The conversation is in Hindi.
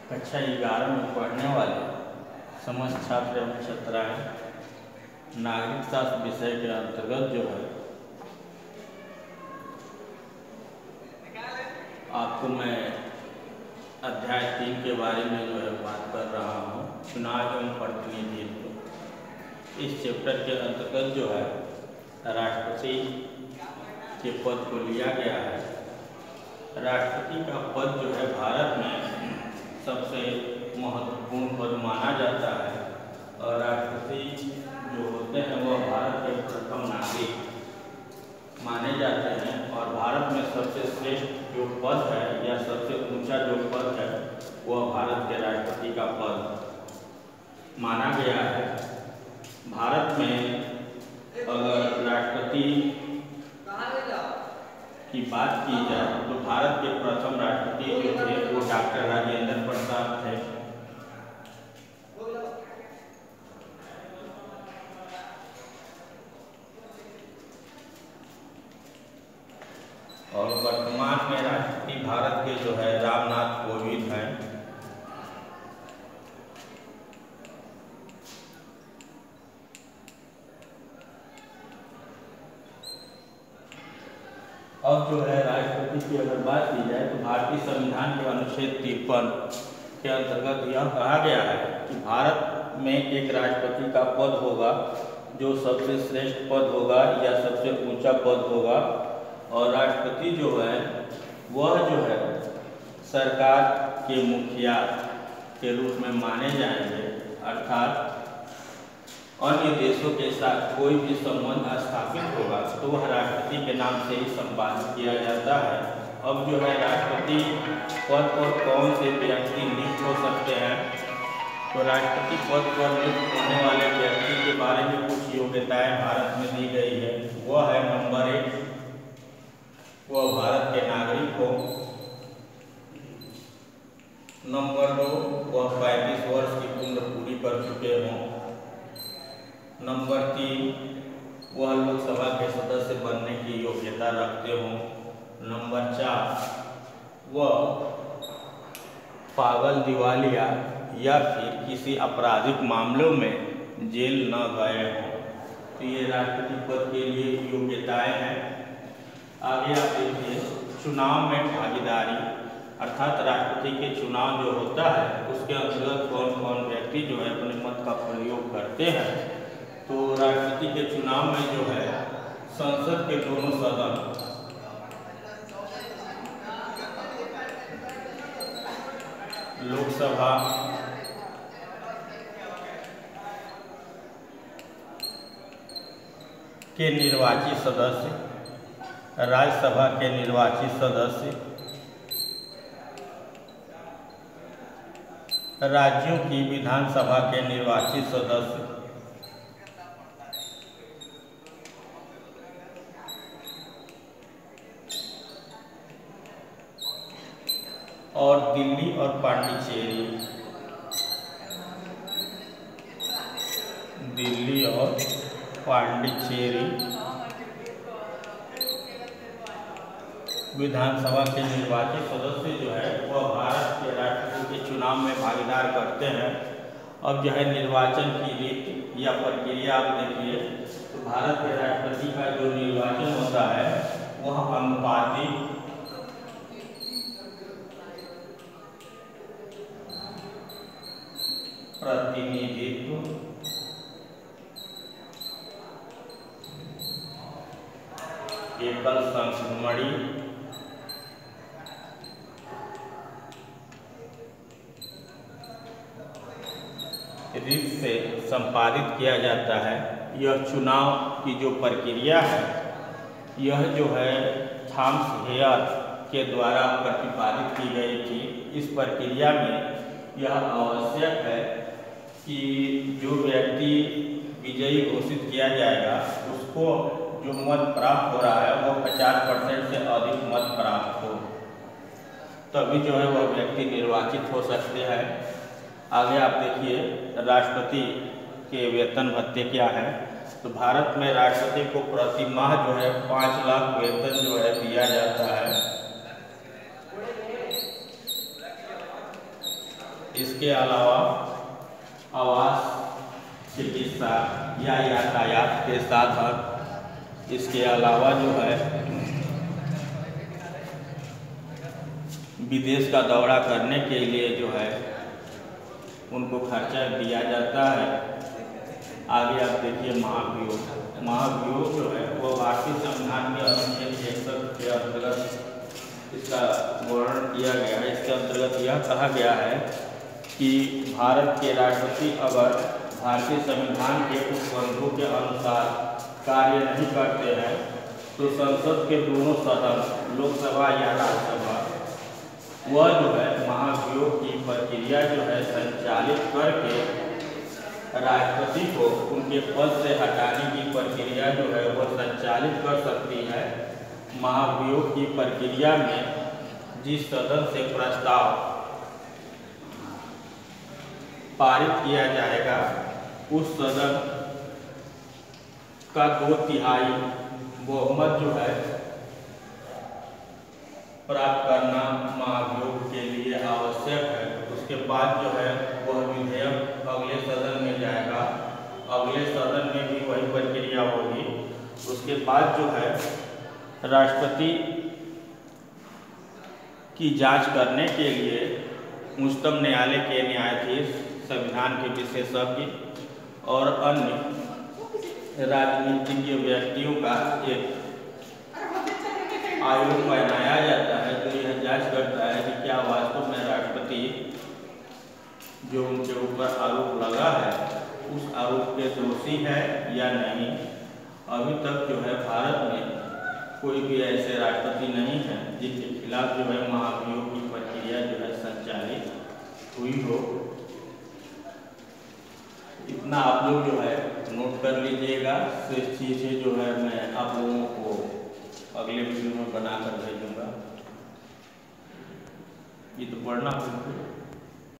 कक्षा 11 में पढ़ने वाले समस्त छात्र एवं छात्राएँ नागरिक शास्त्र विषय के अंतर्गत जो है आपको मैं अध्याय 3 के बारे में जो है बात कर रहा हूँ, चुनाव एवं प्रतिनिधित्व। इस चैप्टर के अंतर्गत जो है राष्ट्रपति के पद को लिया गया है। राष्ट्रपति का पद जो है भारत में सबसे महत्वपूर्ण पद माना जाता है और राष्ट्रपति जो होते हैं वह भारत के प्रथम नागरिक माने जाते हैं और भारत में सबसे श्रेष्ठ जो पद है या सबसे ऊंचा जो पद है वह भारत के राष्ट्रपति का पद माना गया है। भारत में अगर राष्ट्रपति की बात की जाए तो भारत के प्रथम राष्ट्रपति जो थे वो डॉक्टर राजेंद्र प्रसाद थे। और वर्तमान में राष्ट्रपति भारत के जो है रामनाथ कोविंद हैं। अब जो है राष्ट्रपति की अगर बात की जाए तो भारतीय संविधान के अनुच्छेद 53 के अंतर्गत यह कहा गया है कि भारत में एक राष्ट्रपति का पद होगा जो सबसे श्रेष्ठ पद होगा या सबसे ऊंचा पद होगा और राष्ट्रपति जो है वह जो है सरकार के मुखिया के रूप में माने जाएंगे, अर्थात अन्य देशों के साथ कोई भी संबंध स्थापित होगा तो वह राष्ट्रपति के नाम से ही संपादित किया जाता है। अब जो है राष्ट्रपति पद पर कौन से व्यक्ति नियुक्त हो सकते हैं, तो राष्ट्रपति पद पर नियुक्त होने वाले व्यक्ति के बारे में कुछ योग्यताएं भारत में दी गई है। वह है नंबर 1, वह भारत के नागरिक हो। नंबर 2, वह 35 वर्ष की उम्र पूरी कर चुके हों। नंबर 3, वह लोकसभा के सदस्य बनने की योग्यता रखते हों। नंबर 4, वह पागल, दिवालिया या फिर किसी आपराधिक मामलों में जेल न गए हों। तो ये राष्ट्रपति पद के लिए योग्यताएं हैं। आगे आप देखिए चुनाव में भागीदारी, अर्थात राष्ट्रपति के चुनाव जो होता है उसके अंतर्गत कौन कौन व्यक्ति जो है अपने मत का प्रयोग करते हैं। तो राष्ट्रपति के चुनाव में जो है संसद के दोनों सदन लोकसभा के निर्वाचित सदस्य, राज्यसभा के निर्वाचित सदस्य, राज्यों की विधानसभा के निर्वाचित सदस्य, और दिल्ली और पांडिचेरी विधानसभा के निर्वाचित सदस्य जो है वह भारत के राष्ट्रपति के चुनाव में भागीदार करते हैं। अब जो है निर्वाचन की रीति या प्रक्रिया आप देखिए तो भारत के राष्ट्रपति का जो निर्वाचन होता है वह अनुपातिक प्रतिनिधित्व एकल संख्यमणि रीत से संपादित किया जाता है। यह चुनाव की जो प्रक्रिया है यह जो है थॉमस हेयर के द्वारा प्रतिपादित की गई थी। इस प्रक्रिया में यह आवश्यक है कि जो व्यक्ति विजयी घोषित किया जाएगा उसको जो मत प्राप्त हो रहा है वो 50% से अधिक मत प्राप्त हो, तभी जो है वह व्यक्ति निर्वाचित हो सकते हैं। आगे आप देखिए राष्ट्रपति के वेतन भत्ते क्या हैं। तो भारत में राष्ट्रपति को प्रति माह जो है 5 लाख वेतन जो है दिया जाता है। इसके अलावा आवास, चिकित्सा या यातायात के साधन, इसके अलावा जो है विदेश का दौरा करने के लिए जो है उनको खर्चा दिया जाता है। आगे आप देखिए महाभियोग। महाभियोग जो है वो भारतीय संविधान के अनुच्छेद 61 के अंतर्गत इसका वर्णन किया गया है। इसके अंतर्गत यह कहा गया है कि भारत के राष्ट्रपति अगर भारतीय संविधान के उपबंधों के अनुसार कार्य नहीं करते हैं तो संसद के दोनों सदन, लोकसभा या राज्यसभा, वह जो है महाभियोग की प्रक्रिया जो है संचालित करके राष्ट्रपति को उनके पद से हटाने की प्रक्रिया जो है वह संचालित कर सकती है। महाभियोग की प्रक्रिया में जिस सदन से प्रस्ताव पारित किया जाएगा उस सदन का 2/3 बहुमत जो है प्राप्त करना महाभियोग के लिए आवश्यक है। उसके बाद जो है वह विधेयक अगले सदन में जाएगा, अगले सदन में भी वही प्रक्रिया होगी। उसके बाद जो है राष्ट्रपति की जांच करने के लिए उच्चतम न्यायालय के न्यायाधीश, संविधान के विशेषज्ञ और अन्य राजनीतिज्ञ व्यक्तियों का एक आयोग बनाया जाता है जो यह जांच करता है कि क्या वास्तव में राष्ट्रपति जो उनके ऊपर आरोप लगा है उस आरोप के दोषी है या नहीं। अभी तक जो है भारत में कोई भी ऐसे राष्ट्रपति नहीं है जिनके खिलाफ जो है महाभियोग की प्रक्रिया जो है संचालित हुई हो। इतना आप लोग जो है नोट कर लीजिएगा। शेष चीज़ें जो है मैं आप लोगों को अगले वीडियो में बनाकर भेजूंगा। ये तो पढ़ना होगा।